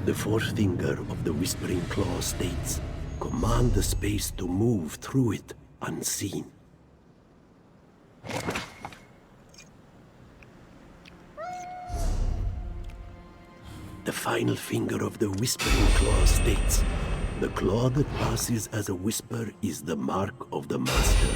The fourth finger of the Whispering Claw states, command the space to move through it unseen. The final finger of the Whispering Claw states, the claw that passes as a whisper is the mark of the Master.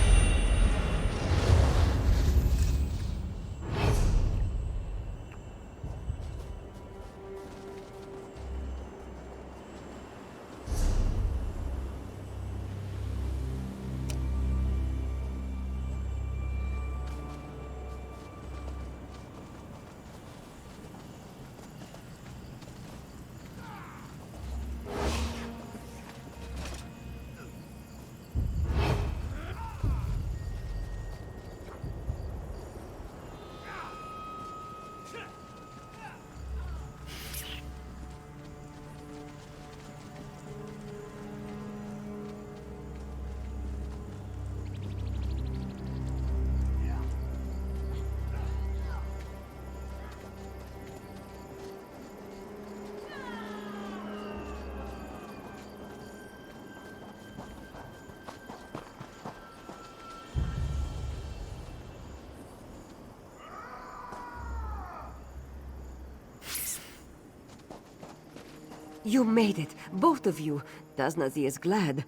You made it, both of you. Tasnazi is glad.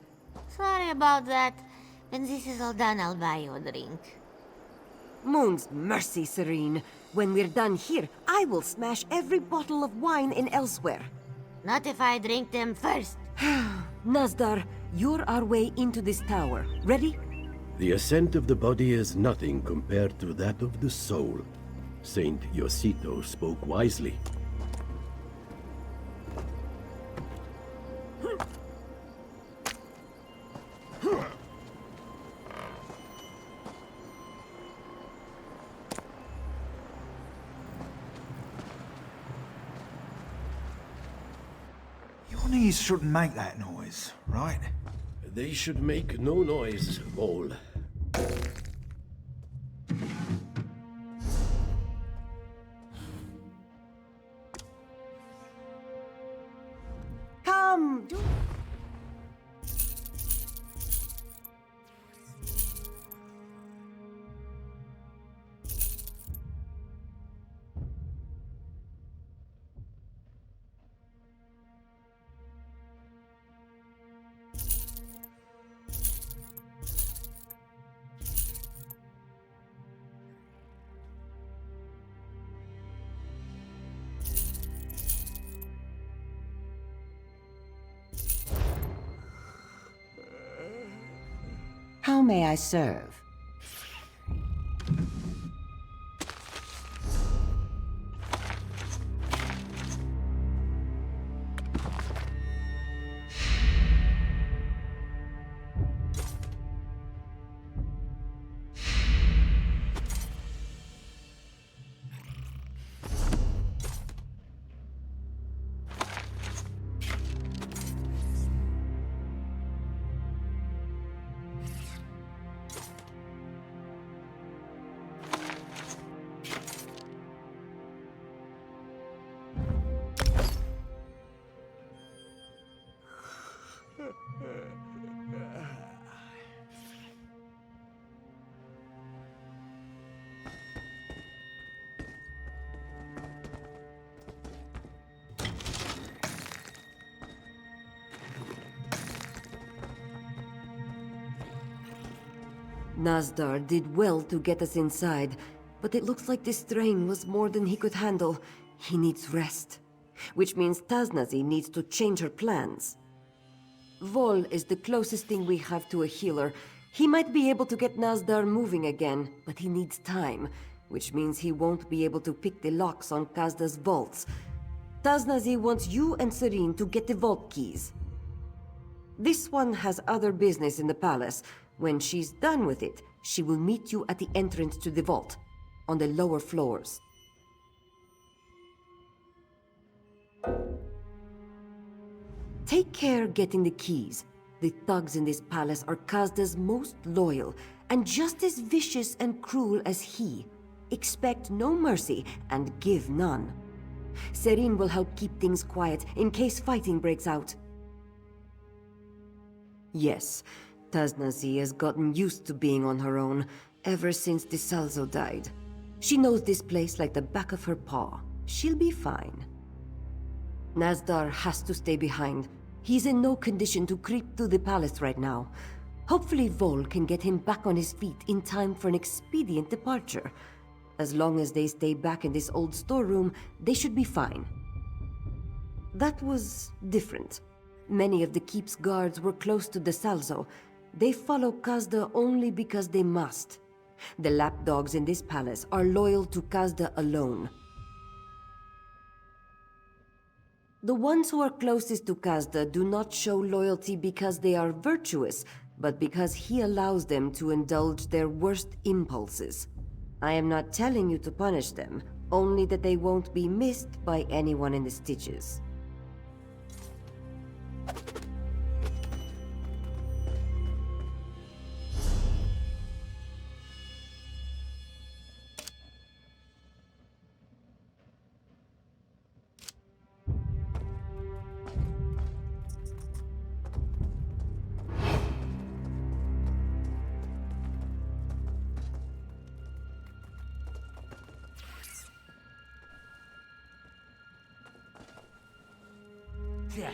Sorry about that. When this is all done, I'll buy you a drink. Moon's mercy, Serene. When we're done here, I will smash every bottle of wine in Elsweyr. Not if I drink them first. Nazdar, you're our way into this tower. Ready? The ascent of the body is nothing compared to that of the soul. Saint Yosito spoke wisely. Your knees shouldn't make that noise, right? They should make no noise, Vol. Come! How may I serve? Nazdar did well to get us inside, but it looks like this strain was more than he could handle. He needs rest. Which means Tasnazi needs to change her plans. Vol is the closest thing we have to a healer. He might be able to get Nazdar moving again, but he needs time, which means he won't be able to pick the locks on Kazda's vaults. Tasnazi wants you and Serene to get the vault keys. This one has other business in the palace. When she's done with it, she will meet you at the entrance to the vault, on the lower floors. Take care getting the keys. The thugs in this palace are Kazda's most loyal, and just as vicious and cruel as he. Expect no mercy and give none. Serene will help keep things quiet in case fighting breaks out. Yes, Taznazi has gotten used to being on her own ever since DeSalzo died. She knows this place like the back of her paw. She'll be fine. Nazdar has to stay behind. He's in no condition to creep through the palace right now. Hopefully Vol can get him back on his feet in time for an expedient departure. As long as they stay back in this old storeroom, they should be fine. That was different. Many of the keep's guards were close to DeSalzo. They follow Kazda only because they must. The lapdogs in this palace are loyal to Kazda alone. The ones who are closest to Kazda do not show loyalty because they are virtuous, but because he allows them to indulge their worst impulses. I am not telling you to punish them, only that they won't be missed by anyone in the Stitches. Yeah.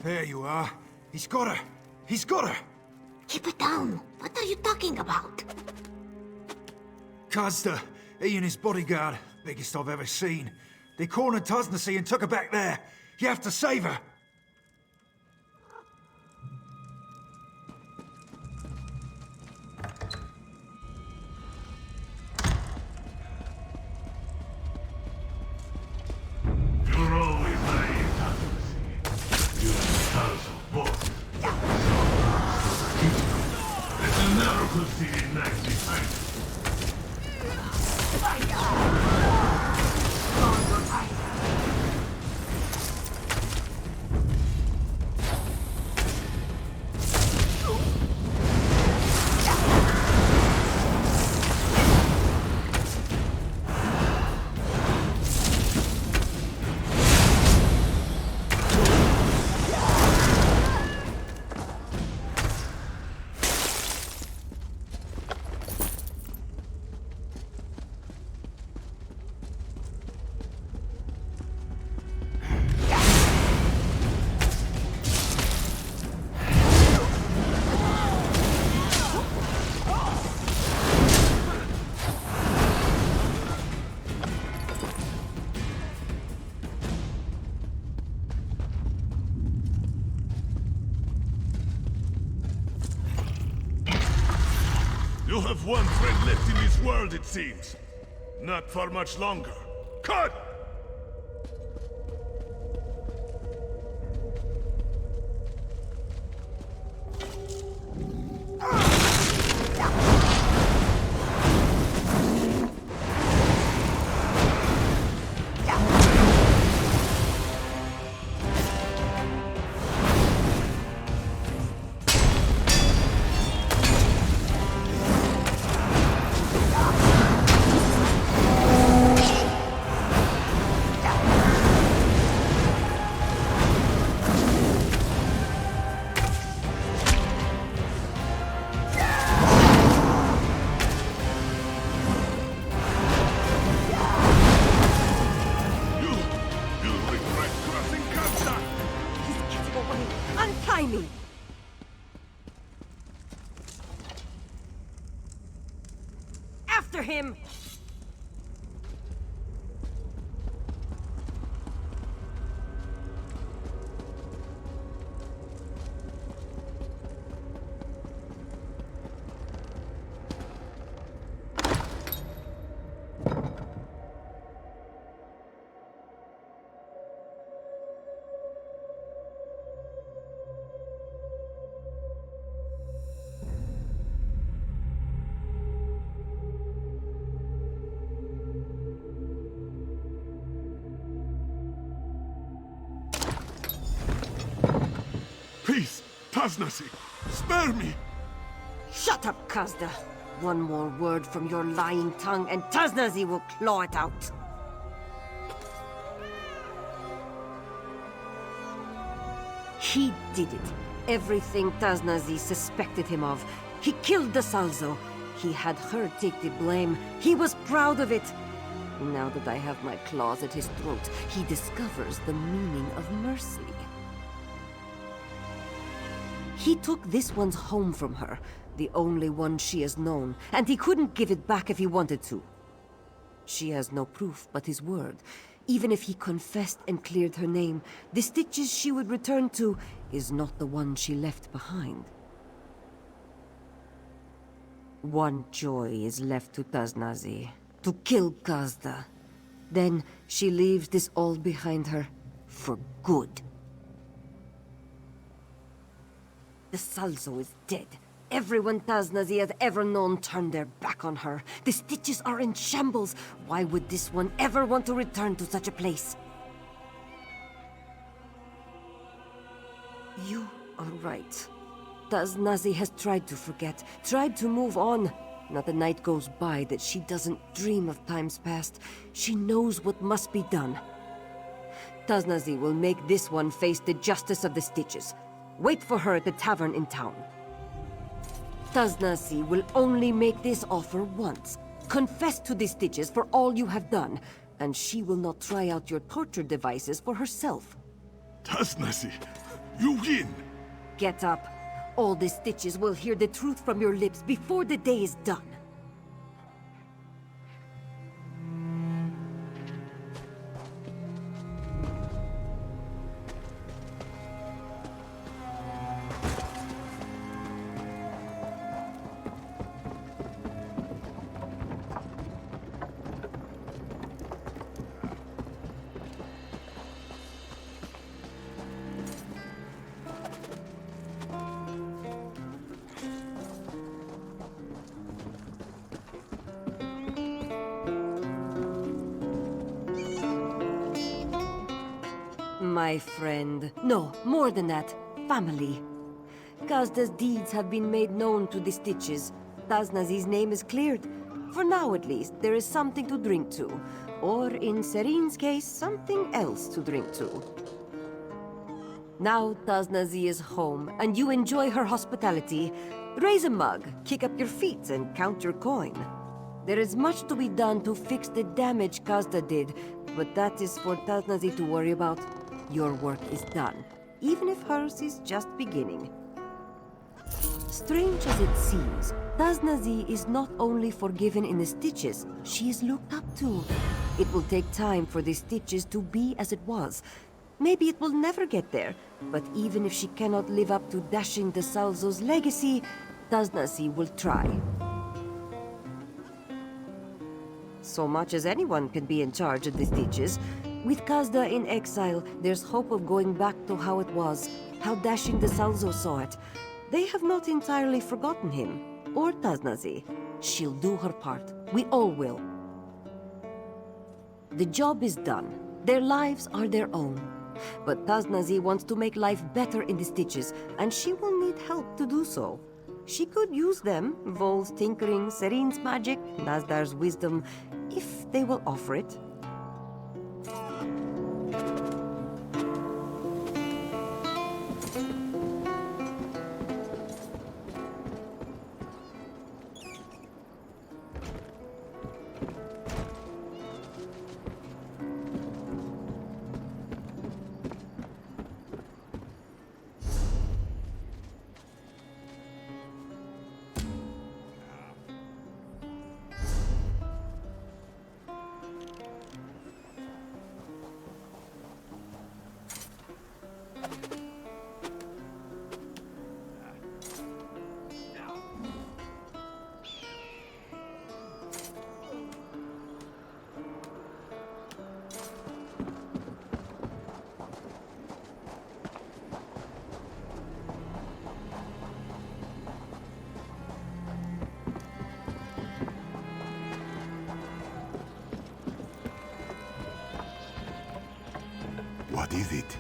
There you are. He's got her. He's got her. Keep it down. What are you talking about? Kazda, he and his bodyguard, biggest I've ever seen. They cornered Tasnasy and took her back there. You have to save her. You're always naive, Tasnasy. You and Tazo both. It's a narrow conceded next behind you. You have one friend left in this world, it seems. Not for much longer. Cut! After him! Please, Tasnasy, spare me! Shut up, Kazda. One more word from your lying tongue and Tasnazi will claw it out. He did it. Everything Tasnazi suspected him of. He killed the Salzo. He had her take the blame. He was proud of it. Now that I have my claws at his throat, he discovers the meaning of mercy. He took this one's home from her, the only one she has known, and he couldn't give it back if he wanted to. She has no proof but his word. Even if he confessed and cleared her name, the stitches she would return to is not the one she left behind. One joy is left to Tasnazi, to kill Kazda. Then she leaves this all behind her, for good. The Salzo is dead. Everyone Tasnazi has ever known turned their back on her. The stitches are in shambles. Why would this one ever want to return to such a place? You are right. Tasnazi has tried to forget, tried to move on. Not a night goes by that she doesn't dream of times past. She knows what must be done. Tasnazi will make this one face the justice of the stitches. Wait for her at the tavern in town. Tasnasy will only make this offer once. Confess to the stitches for all you have done, and she will not try out your torture devices for herself. Tasnasy, You win! Get up. All the Stitches will hear the truth from your lips before the day is done. My friend. No, more than that. Family. Kazda's deeds have been made known to the Stitches. Taznazi's name is cleared. For now, at least, there is something to drink to. Or, in Serene's case, something else to drink to. Now Taznazi is home, and you enjoy her hospitality. Raise a mug, kick up your feet, and count your coin. There is much to be done to fix the damage Kazda did, but that is for Taznazi to worry about. Your work is done, even if hers is just beginning. Strange as it seems, Taznazi is not only forgiven in the Stitches, she is looked up to. It will take time for the Stitches to be as it was. Maybe it will never get there, but even if she cannot live up to Dashing the Salzo's legacy, Taznazi will try. So much as anyone can be in charge of the Stitches. With Kazda in exile, there's hope of going back to how it was, how Dashing the Salzo saw it. They have not entirely forgotten him, or Taznazi. She'll do her part. We all will. The job is done. Their lives are their own. But Taznazi wants to make life better in the Stitches, and she will need help to do so. She could use them, Vol's tinkering, Serene's magic, Nazdar's wisdom, if they will offer it. What is it?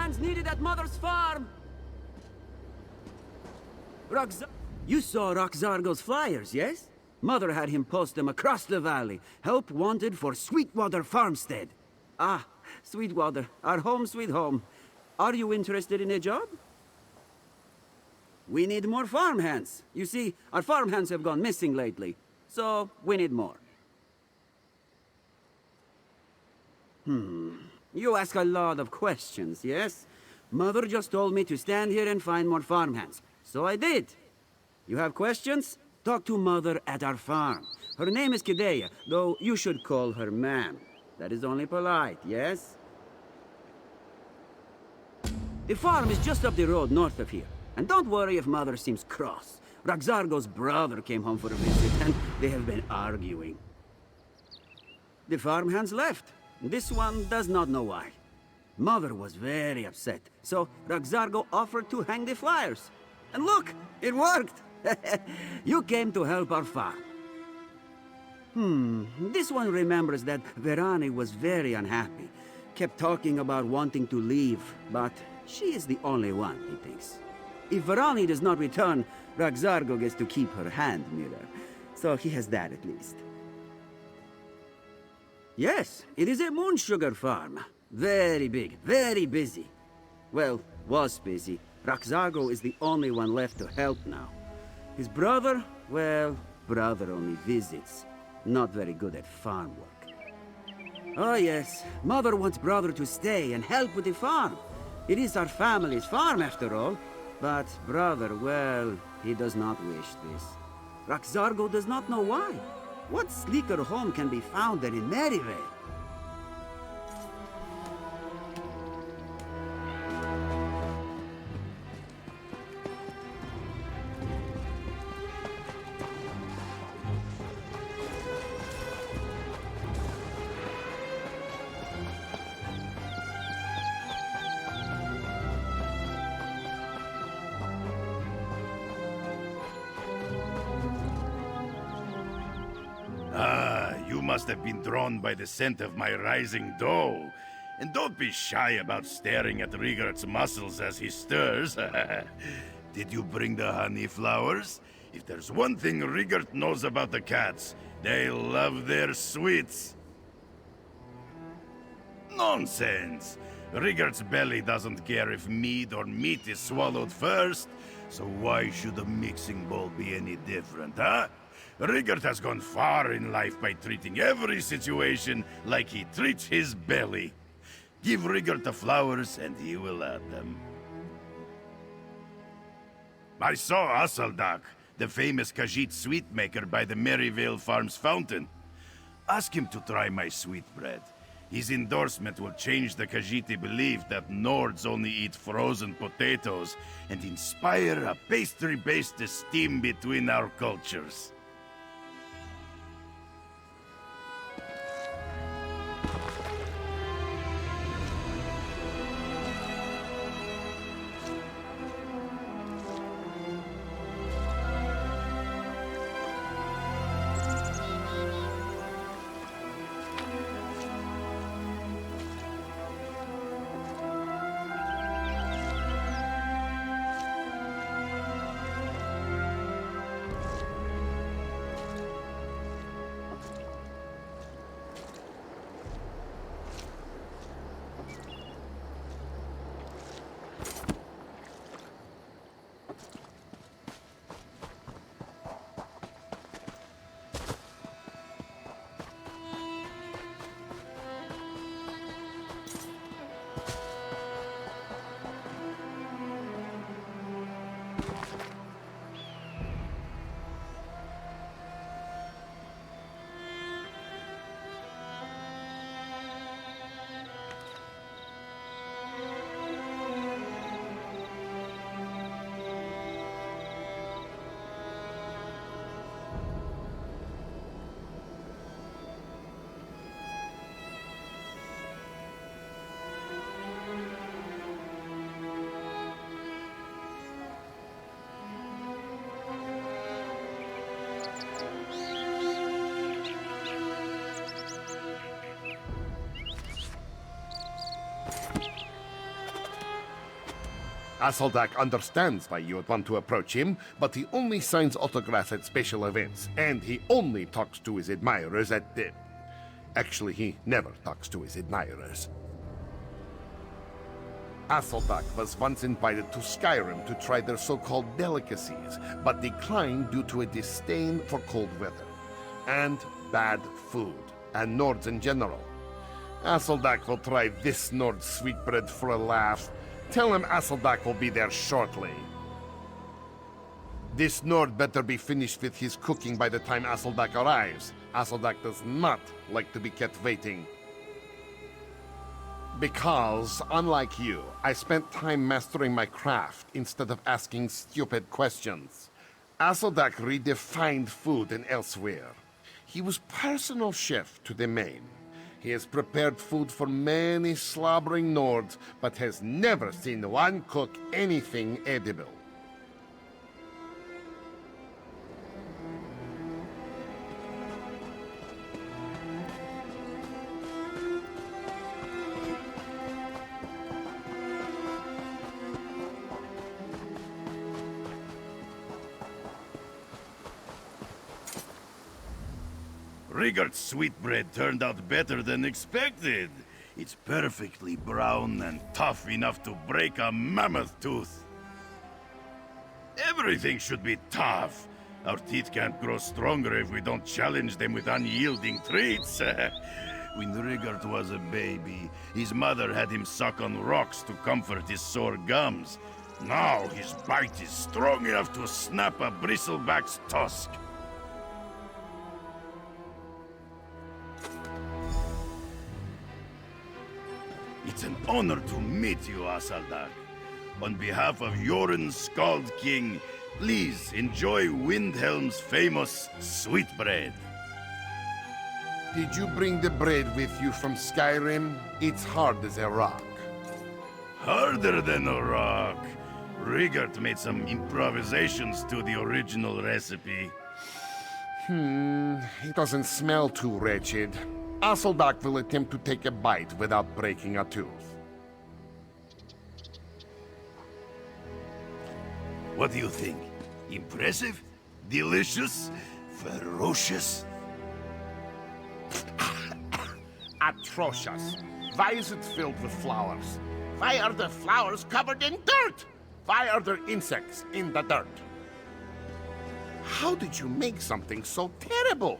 hands needed at Mother's farm! You saw Roxargo's flyers, yes? Mother had him post them across the valley. Help wanted for Sweetwater Farmstead. Ah, Sweetwater, our home sweet home. Are you interested in a job? We need more farmhands. You see, our farmhands have gone missing lately. So, we need more. You ask a lot of questions, yes? Mother just told me to stand here and find more farmhands. So I did. You have questions? Talk to Mother at our farm. Her name is Kidea, though you should call her ma'am. That is only polite, yes? The farm is just up the road north of here. And don't worry if Mother seems cross. Roxargo's brother came home for a visit, and they have been arguing. The farmhands left. This one does not know why. Mother was very upset, so Roxargo offered to hang the flyers. And look, it worked! You came to help our farm. This one remembers that Verani was very unhappy. Kept talking about wanting to leave, but she is the only one, he thinks. If Verani does not return, Roxargo gets to keep her hand mirror. So he has that at least. Yes, it is a moon sugar farm. Very big, very busy. Well, was busy. Roxargo is the only one left to help now. His brother, well, brother only visits. Not very good at farm work. Oh yes, Mother wants brother to stay and help with the farm. It is our family's farm after all. But brother, well, he does not wish this. Roxargo does not know why. What sleeker home can be found than in Merryvale? You must have been drawn by the scent of my rising dough. And don't be shy about staring at Rigart's muscles as he stirs. Did you bring the honey flowers? If there's one thing Rigart knows about the cats, they love their sweets. Nonsense! Rigart's belly doesn't care if mead or meat is swallowed first, so why should the mixing bowl be any different, huh? Rigart has gone far in life by treating every situation like he treats his belly. Give Rigart the flowers and he will add them. I saw Asaldak, the famous Khajiit sweet maker by the Merryvale farm's fountain. Ask him to try my sweet bread. His endorsement will change the Khajiiti belief that Nords only eat frozen potatoes and inspire a pastry-based esteem between our cultures. Asaldak understands why you would want to approach him, but he only signs autographs at special events, and he only talks to his admirers at the... Actually, he never talks to his admirers. Asaldak was once invited to Skyrim to try their so-called delicacies, but declined due to a disdain for cold weather, and bad food, and Nords in general. Asaldak will try this Nord sweetbread for a laugh. Tell him Asaldak will be there shortly. This Nord better be finished with his cooking by the time Asaldak arrives. Asaldak does not like to be kept waiting. Because, unlike you, I spent time mastering my craft instead of asking stupid questions. Asaldak redefined food in Elsweyr. He was personal chef to the main. He has prepared food for many slobbering Nords, but has never seen one cook anything edible. Rigard's sweetbread turned out better than expected. It's perfectly brown and tough enough to break a mammoth tooth. Everything should be tough. Our teeth can't grow stronger if we don't challenge them with unyielding treats. When Rigard was a baby, his mother had him suck on rocks to comfort his sore gums. Now his bite is strong enough to snap a bristleback's tusk. It's an honor to meet you, Asaldak. On behalf of Yoren's Scald King, please enjoy Windhelm's famous sweetbread. Did you bring the bread with you from Skyrim? It's hard as a rock. Harder than a rock. Rigard made some improvisations to the original recipe. It doesn't smell too wretched. Asaldak will attempt to take a bite without breaking a tooth. What do you think? Impressive? Delicious? Ferocious? Atrocious. Why is it filled with flowers? Why are the flowers covered in dirt? Why are there insects in the dirt? How did you make something so terrible?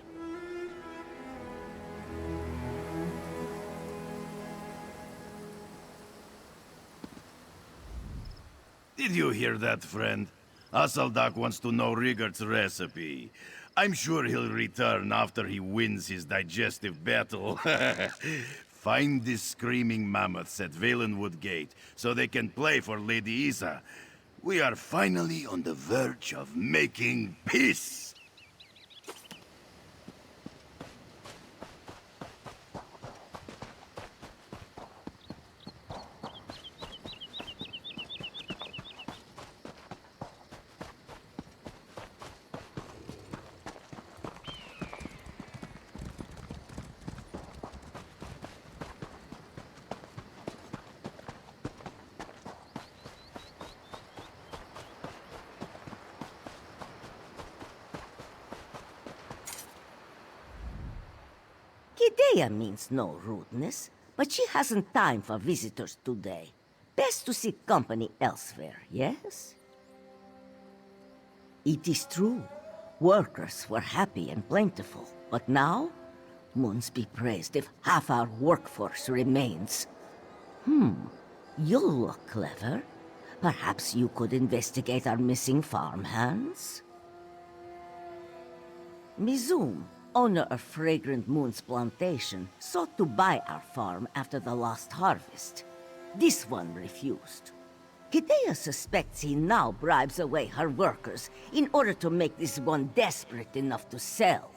Did you hear that, friend? Asaldak wants to know Rigard's recipe. I'm sure he'll return after he wins his digestive battle. Find these screaming mammoths at Valenwood Gate, so they can play for Lady Isa. We are finally on the verge of making peace! Gidea means no rudeness, but she hasn't time for visitors today. Best to seek company elsewhere, yes? It is true. Workers were happy and plentiful, but now? Moons be praised if half our workforce remains. You look clever. Perhaps you could investigate our missing farmhands? Mizum, owner of Fragrant Moon's plantation, sought to buy our farm after the last harvest. This one refused. Gidea suspects he now bribes away her workers in order to make this one desperate enough to sell.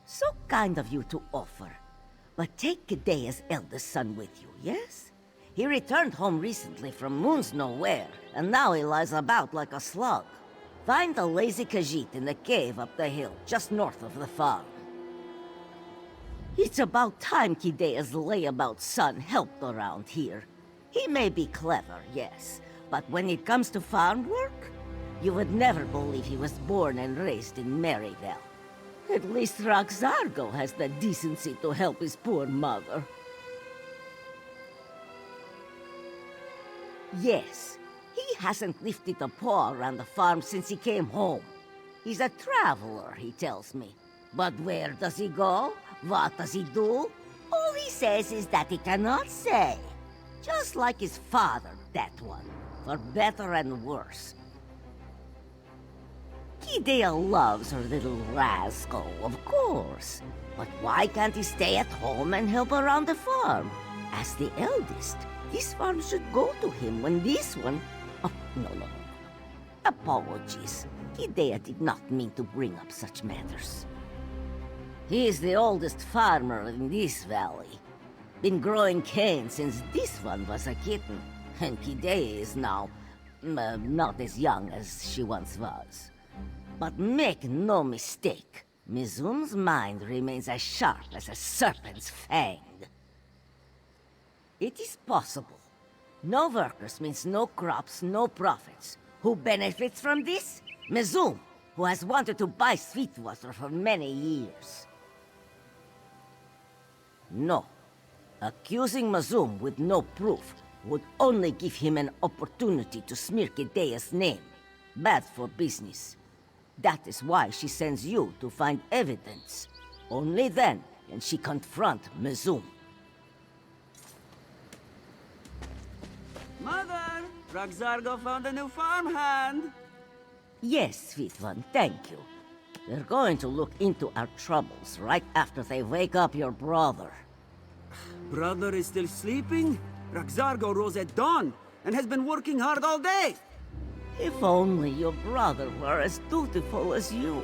So kind of you to offer. But take Gidea's eldest son with you, yes? He returned home recently from Moon's Nowhere, and now he lies about like a slug. Find the lazy Khajiit in the cave up the hill, just north of the farm. It's about time Gidea's layabout son helped around here. He may be clever, yes, but when it comes to farm work, you would never believe he was born and raised in Merryvale. At least Roxargo has the decency to help his poor mother. Yes, he hasn't lifted a paw around the farm since he came home. He's a traveler, he tells me. But where does he go? What does he do? All he says is that he cannot say. Just like his father, that one. For better and worse. Kidea loves her little rascal, of course. But why can't he stay at home and help around the farm? As the eldest, this farm should go to him when this one... Oh, no. Apologies. Kidea did not mean to bring up such matters. He is the oldest farmer in this valley. Been growing cane since this one was a kitten. And Kidea is now... not as young as she once was. But make no mistake, Mizum's mind remains as sharp as a serpent's fang. It is possible. No workers means no crops, no profits. Who benefits from this? Mizum, who has wanted to buy Sweetwater for many years. No. Accusing Mizum with no proof would only give him an opportunity to smear Kidea's name. Bad for business. That is why she sends you to find evidence. Only then can she confront Mizum. Mother! Roxargo found a new farmhand! Yes, sweet one, thank you. We're going to look into our troubles right after they wake up your brother. Brother is still sleeping? Roxargo rose at dawn and has been working hard all day! If only your brother were as dutiful as you.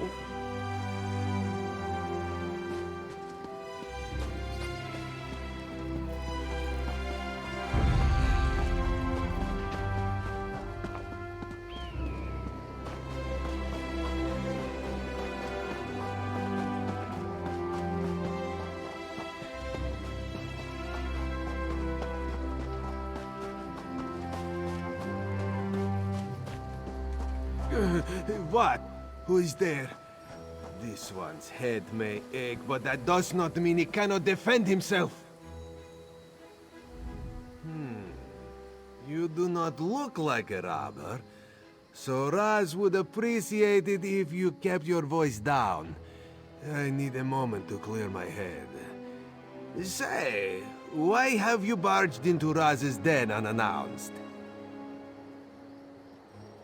What? Who is there? This one's head may ache, but that does not mean he cannot defend himself. You do not look like a robber, so Raz would appreciate it if you kept your voice down. I need a moment to clear my head. Say, why have you barged into Raz's den unannounced?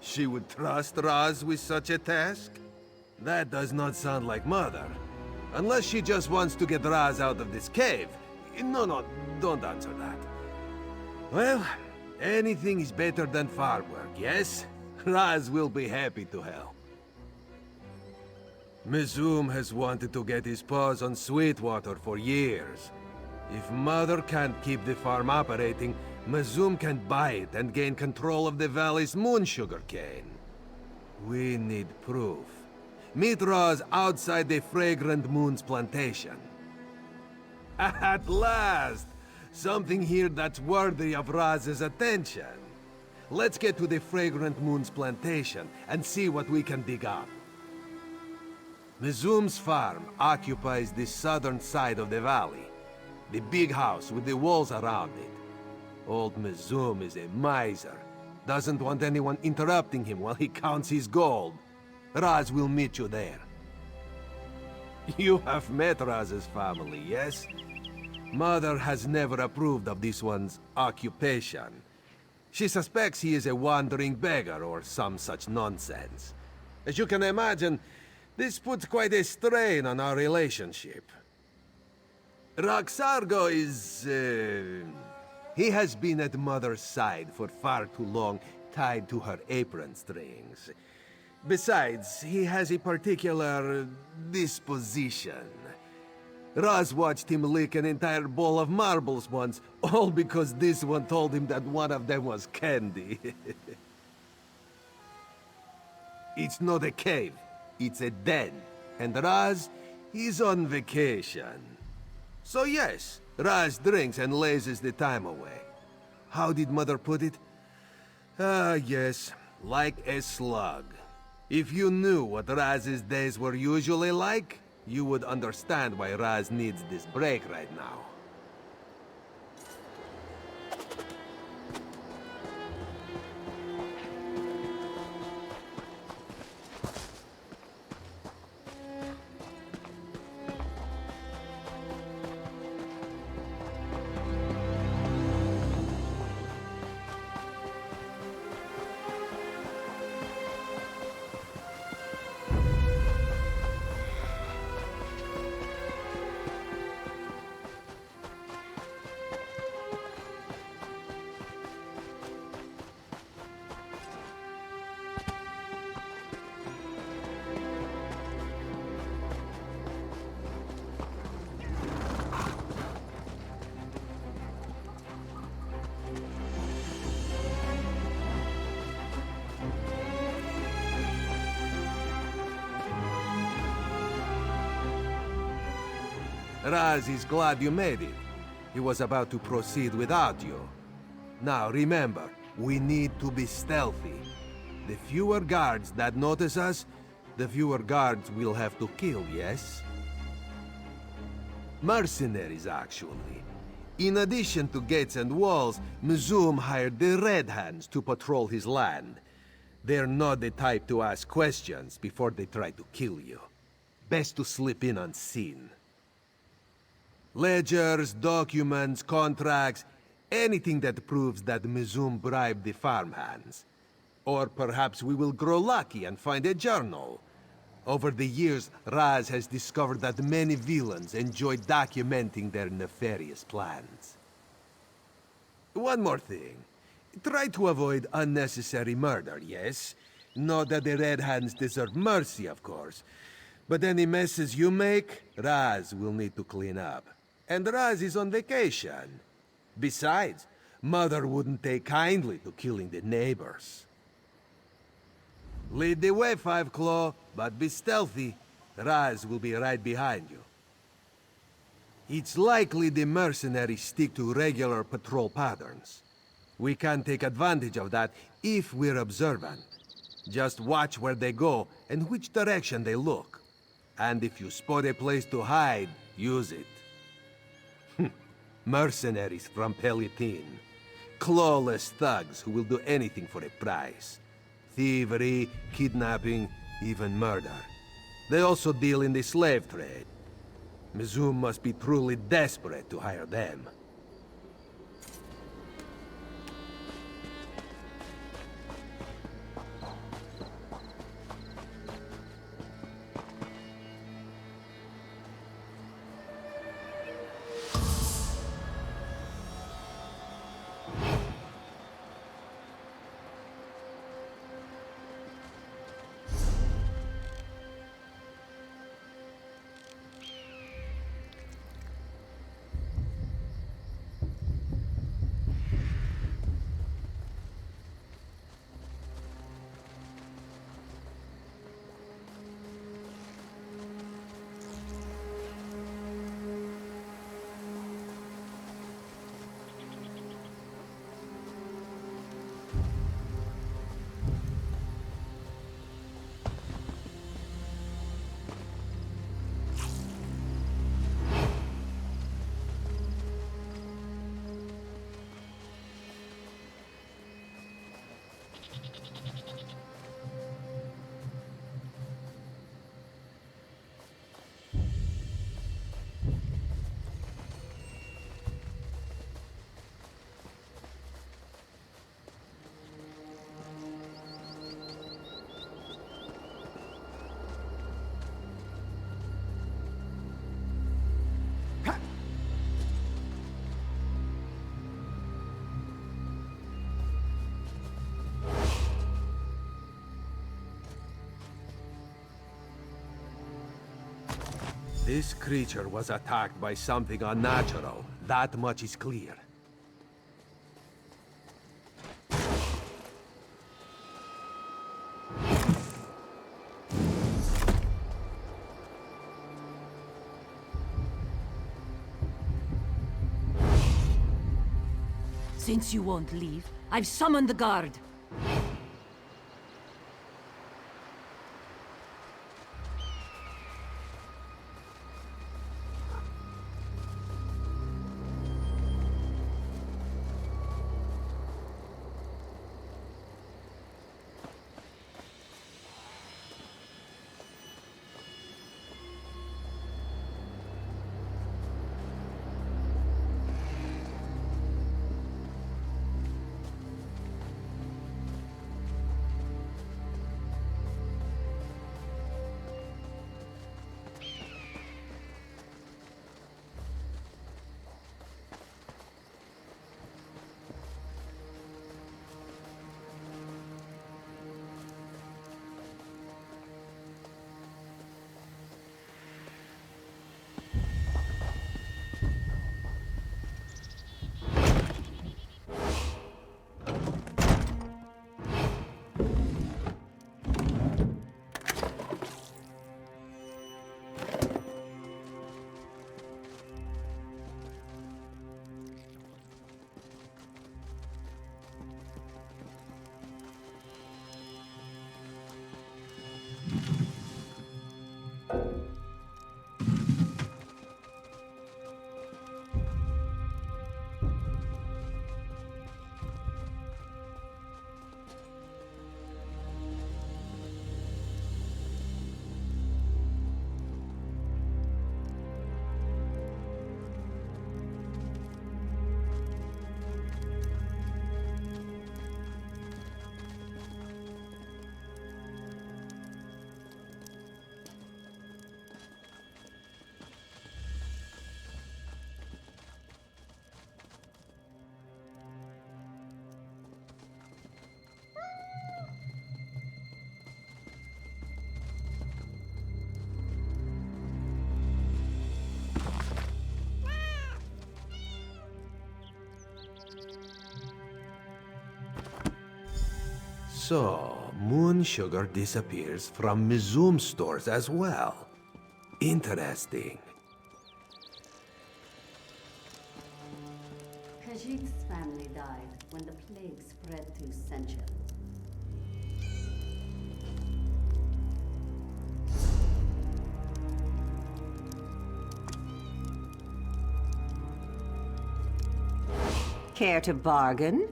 She would trust Raz with such a task? That does not sound like Mother. Unless she just wants to get Raz out of this cave. No, don't answer that. Well, anything is better than farm work, yes? Raz will be happy to help. Mizum has wanted to get his paws on Sweetwater for years. If Mother can't keep the farm operating, Mizum can buy it and gain control of the valley's moon sugar cane. We need proof. Meet Raz outside the Fragrant Moon's plantation. At last! Something here that's worthy of Raz's attention. Let's get to the Fragrant Moon's plantation and see what we can dig up. Mizum's farm occupies the southern side of the valley. The big house with the walls around it. Old Mizum is a miser. Doesn't want anyone interrupting him while he counts his gold. Raz will meet you there. You have met Raz's family, yes? Mother has never approved of this one's occupation. She suspects he is a wandering beggar or some such nonsense. As you can imagine, this puts quite a strain on our relationship. Roxargo is... he has been at Mother's side for far too long, tied to her apron strings. Besides, he has a particular disposition. Raz watched him lick an entire bowl of marbles once, all because this one told him that one of them was candy. It's not a cave, it's a den, and Raz is on vacation. So yes, Raz drinks and lazes the time away. How did Mother put it? Ah, yes, like a slug. If you knew what Raz's days were usually like, you would understand why Raz needs this break right now. Raz is glad you made it. He was about to proceed without you. Now remember, we need to be stealthy. The fewer guards that notice us, the fewer guards we'll have to kill, yes? Mercenaries, actually. In addition to gates and walls, Mizum hired the Red Hands to patrol his land. They're not the type to ask questions before they try to kill you. Best to slip in unseen. Ledgers, documents, contracts, anything that proves that Mizum bribed the farmhands. Or perhaps we will grow lucky and find a journal. Over the years, Raz has discovered that many villains enjoy documenting their nefarious plans. One more thing. Try to avoid unnecessary murder, yes? Not that the Red Hands deserve mercy, of course. But any messes you make, Raz will need to clean up. And Raz is on vacation. Besides, Mother wouldn't take kindly to killing the neighbors. Lead the way, Five Claw, but be stealthy. Raz will be right behind you. It's likely the mercenaries stick to regular patrol patterns. We can take advantage of that if we're observant. Just watch where they go and which direction they look. And if you spot a place to hide, use it. Mercenaries from Pelitin. Clawless thugs who will do anything for a price. Thievery, kidnapping, even murder. They also deal in the slave trade. Mizum must be truly desperate to hire them. This creature was attacked by something unnatural. That much is clear. Since you won't leave, I've summoned the guard. So, moon sugar disappears from Mizum stores as well. Interesting. Khajiit's family died when the plague spread through Sencha. Care to bargain?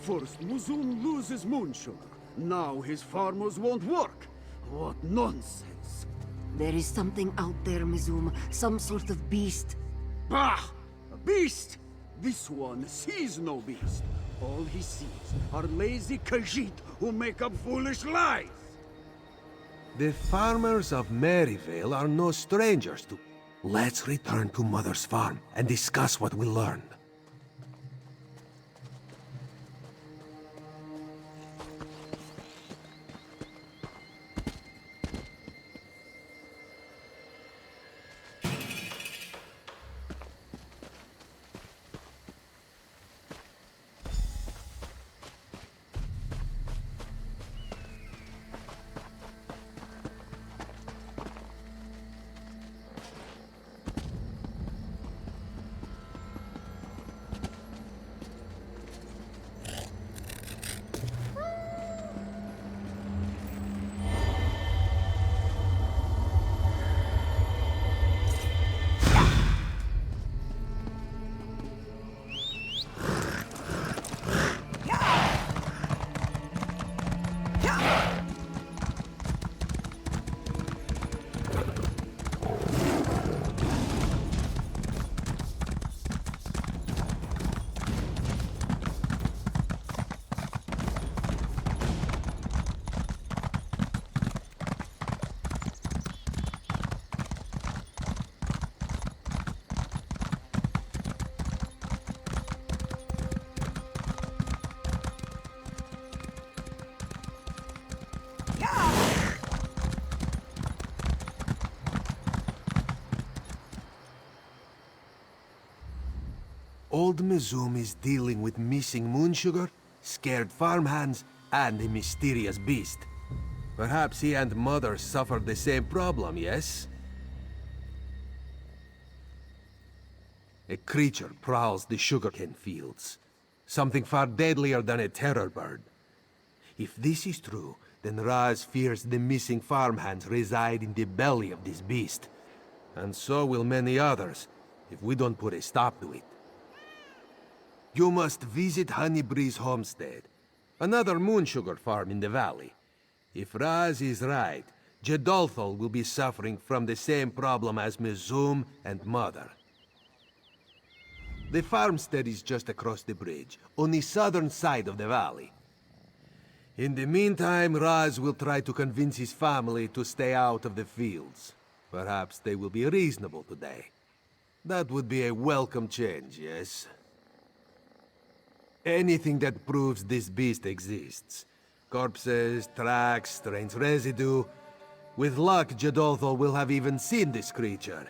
First, Muzum loses moon sugar. Now his farmers won't work. What nonsense. There is something out there, Mizum. Some sort of beast. Bah! A beast! This one sees no beast. All he sees are lazy Khajiit who make up foolish lies. The farmers of Merryvale are no strangers to... Let's return to Mother's farm and discuss what we learned. Old Mizum is dealing with missing moon sugar, scared farmhands, and a mysterious beast. Perhaps he and Mother suffered the same problem, yes? A creature prowls the sugarcane fields. Something far deadlier than a terror bird. If this is true, then Raz fears the missing farmhands reside in the belly of this beast. And so will many others, if we don't put a stop to it. You must visit Honeybree's homestead, another moon sugar farm in the valley. If Raz is right, Jedolthol will be suffering from the same problem as Mizum and Mother. The farmstead is just across the bridge, on the southern side of the valley. In the meantime, Raz will try to convince his family to stay out of the fields. Perhaps they will be reasonable today. That would be a welcome change, yes? Anything that proves this beast exists. Corpses, tracks, strange residue. With luck, Jedolthol will have even seen this creature.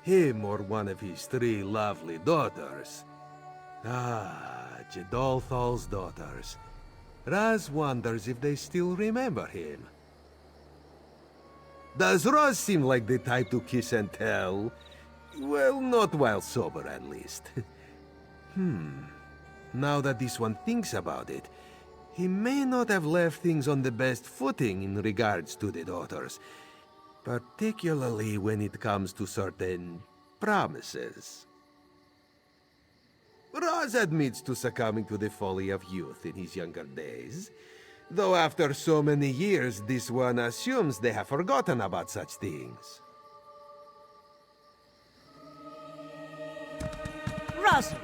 Him or one of his 3 lovely daughters. Ah, Jedolthol's daughters. Raz wonders if they still remember him. Does Raz seem like the type to kiss and tell? Well, not while sober, at least. Now that this one thinks about it, he may not have left things on the best footing in regards to the daughters, particularly when it comes to certain promises. Raz admits to succumbing to the folly of youth in his younger days, though after so many years, this one assumes they have forgotten about such things. Raz,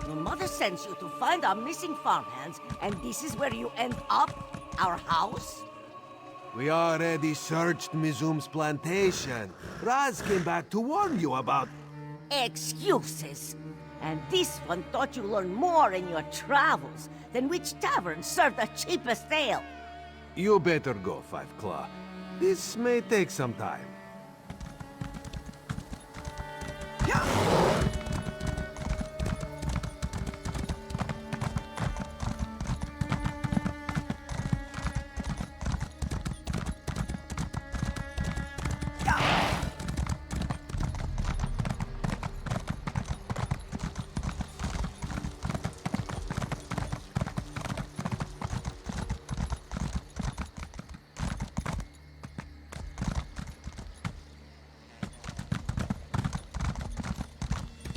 your mother sends you to find our missing farmhands, and this is where you end up? Our house? We already searched Mizum's plantation. Raz came back to warn you about... Excuses. And this one thought you learned more in your travels than which tavern served the cheapest ale. You better go, Five Claw. This may take some time.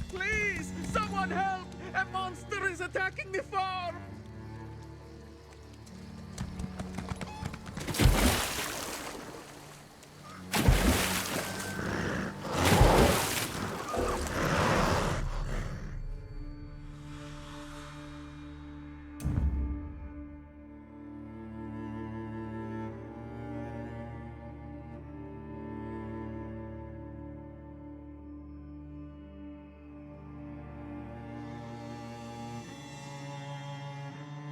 Please, someone help! A monster is attacking the farm!